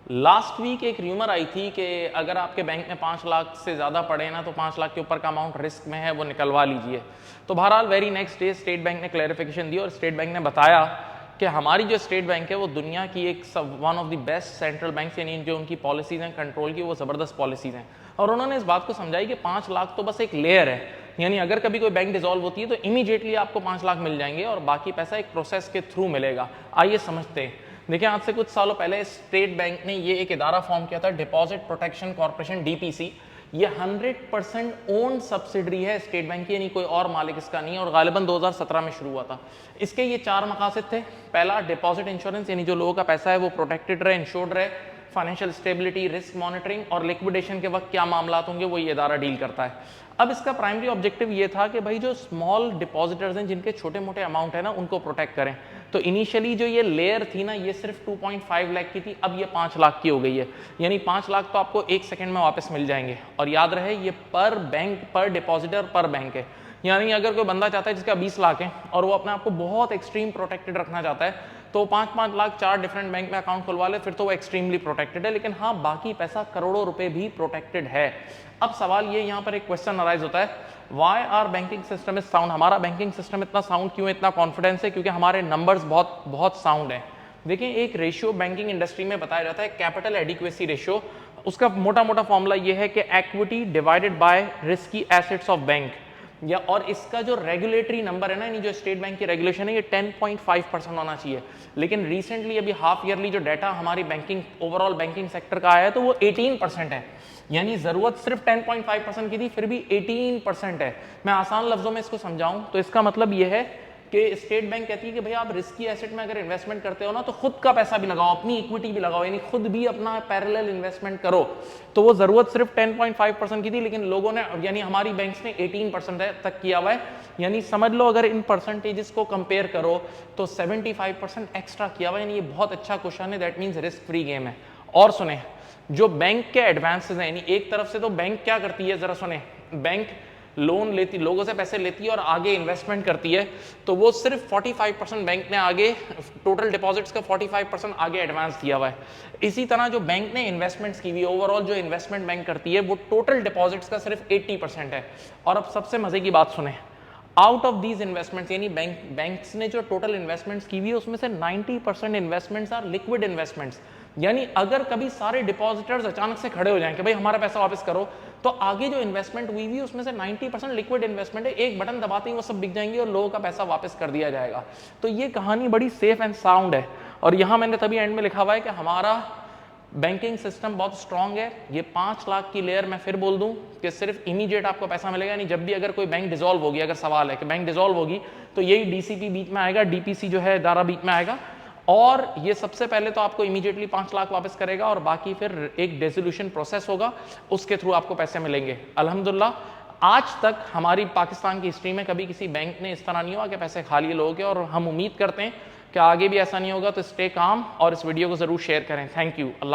Last week एक rumour आई थी कि अगर आपके बैंक में 5 लाख से ज़्यादा पड़े ना तो 5 लाख के ऊपर का अमाउंट रिस्क में है, वो निकलवा लीजिए। तो बहरहाल very next day state bank ने क्लैरिफिकेशन दी और स्टेट बैंक ने बताया कि हमारी जो स्टेट बैंक है वो दुनिया की एक one of the best central bank, यानी जो उनकी पॉलिसीज हैं कंट्रोल की, वो ज़बरदस्त पॉलिसीज हैं। और उन्होंने इस बात को समझाई कि 5 लाख तो बस एक लेयर है, यानी अगर कभी कोई बैंक डिसॉल्व होती है तो इमीडिएटली आपको 5 लाख मिल जाएंगे और बाकी पैसा एक प्रोसेस के थ्रू मिलेगा। आइए समझते हैं। देखिए, आज से कुछ सालों पहले स्टेट बैंक ने ये एक इदारा फॉर्म किया था, डिपॉजिट प्रोटेक्शन कॉर्पोरेशन, डीपीसी। ये 100% ओन सब्सिडरी है स्टेट बैंक की, यानी कोई और मालिक इसका नहीं है, और गालिबन 2017 में शुरू हुआ था। इसके ये 4 मकासद थे। पहला, डिपॉजिट इंश्योरेंस, यानी जो लोगों का पैसा है वो प्रोटेक्टेड रहे, इंश्योर्ड रहे। फाइनेंशियल स्टेबिलिटी, रिस्क मॉनिटरिंग और लिक्विडेशन के वक्त क्या मामला होंगे वो ये इदारा डील करता है। अब इसका प्राइमरी ऑब्जेक्टिव ये था कि भाई जो स्मॉल डिपॉजिटर्स हैं, जिनके छोटे मोटे अमाउंट है ना, उनको प्रोटेक्ट करें। तो इनिशियली जो ये लेयर थी ना, ये सिर्फ 2.5 लाख की थी, अब ये 5 लाख की हो गई है। यानी 5 लाख तो आपको 1 सेकंड में वापस मिल जाएंगे। और याद रहे, ये पर बैंक, पर डिपॉजिटर, पर बैंक है। यानी अगर कोई बंदा चाहता है जिसका 20 लाख है और वो अपने आप को बहुत एक्सट्रीम प्रोटेक्टेड रखना चाहता है, तो 5-5 लाख 4 डिफरेंट बैंक में अकाउंट खुलवा ले, फिर तो वो एक्सट्रीमली प्रोटेक्टेड है। लेकिन हाँ, बाकी पैसा करोड़ों रुपए भी प्रोटेक्टेड है। अब सवाल ये यहाँ पर एक क्वेश्चन अराइज होता है, why are banking system is sound? हमारा बैंकिंग सिस्टम इतना साउंड क्यों, इतना कॉन्फिडेंस है? क्योंकि हमारे नंबर्स बहुत बहुत साउंड है। देखिए, एक रेशियो बैंकिंग इंडस्ट्री में बताया जाता है, कैपिटल एडिक्वेसी रेशियो। उसका मोटा मोटा फॉर्मूला ये है कि equity divided by risky assets of bank, या और इसका जो रेगुलेटरी नंबर है ना, यानी जो स्टेट बैंक की रेगुलेशन है, ये 10.5% होना चाहिए। लेकिन रिसेंटली अभी हाफ ईयरली जो डाटा हमारी बैंकिंग, ओवरऑल बैंकिंग सेक्टर का आया है, तो वो 18% है। यानी जरूरत सिर्फ 10.5% की थी, फिर भी 18% है। मैं आसान लफ्जों में इसको समझाऊं तो इसका मतलब ये है कि स्टेट बैंक कहती है कि भाई आप रिस्की एसेट में अगर इन्वेस्टमेंट करते हो ना, तो खुद का पैसा भी लगाओ, अपनी इक्विटी भी लगाओ, यानी खुद भी अपना पैरेलल इन्वेस्टमेंट करो। तो वो जरूरत सिर्फ 10.5% की थी, लेकिन लोगों ने, यानी हमारी बैंक्स ने 18% तक किया हुआ है। यानी समझ लो, अगर इन परसेंटेजेस को कंपेयर करो तो 75% एक्स्ट्रा किया हुआ है। यानी ये बहुत अच्छा क्वेश्चन है, that means risk free game है। और सुने, जो बैंक के एडवांसेस हैं, यानी एक तरफ से तो बैंक क्या करती है, जरा सुने, बैंक लोन लेती, लोगों से पैसे लेती है और आगे इन्वेस्टमेंट करती है। तो वो सिर्फ 45% बैंक ने आगे, टोटल डिपॉजिट्स का 45% आगे एडवांस दिया हुआ है। इसी तरह जो बैंक ने इन्वेस्टमेंट्स की हुई, ओवरऑल जो इन्वेस्टमेंट बैंक करती है, वो टोटल डिपॉजिट्स का सिर्फ 80% है। और अब सबसे मजे की बात सुने, आउट ऑफ दीज इन्वेस्टमेंट्स, यानी बैंक्स ने जो टोटल इन्वेस्टमेंट्स की हुई है, उसमें से 90% इन्वेस्टमेंट्स आर लिक्विड इन्वेस्टमेंट्स। यानी अगर कभी सारे डिपॉजिटर्स अचानक से खड़े हो जाएं कि भाई हमारा पैसा वापस करो, तो आगे जो इन्वेस्टमेंट हुई हुई उसमें से 90% लिक्विड इन्वेस्टमेंट है। एक बटन दबाते ही वो सब बिक जाएंगे और लोगों का पैसा वापस कर दिया जाएगा। तो ये कहानी बड़ी सेफ एंड साउंड है। और यहां मैंने तभी एंड में लिखा हुआ है कि हमारा बैंकिंग सिस्टम बहुत स्ट्रांग है। ये 5 लाख की लेयर मैं फिर बोल दूं कि सिर्फ इमीडिएट आपको पैसा मिलेगा, नहीं जब भी अगर कोई बैंक डिसॉल्व होगी, अगर सवाल है कि बैंक डिसॉल्व होगी, तो यही डीसीपी बीच में आएगा, डीपीसी जो है इदारा बीच में आएगा, और ये सबसे पहले तो आपको इमीडिएटली 5 लाख वापस करेगा और बाकी फिर एक डिसोल्यूशन प्रोसेस होगा, उसके थ्रू आपको पैसे मिलेंगे। अल्हम्दुलिल्लाह, आज तक हमारी पाकिस्तान की हिस्ट्री में कभी किसी बैंक ने इस तरह नहीं हुआ कि पैसे खा लिए लोगों के, और हम उम्मीद करते हैं कि आगे भी ऐसा नहीं होगा। तो स्टे काम और इस वीडियो को जरूर शेयर करें। Thank you. अल्लाह।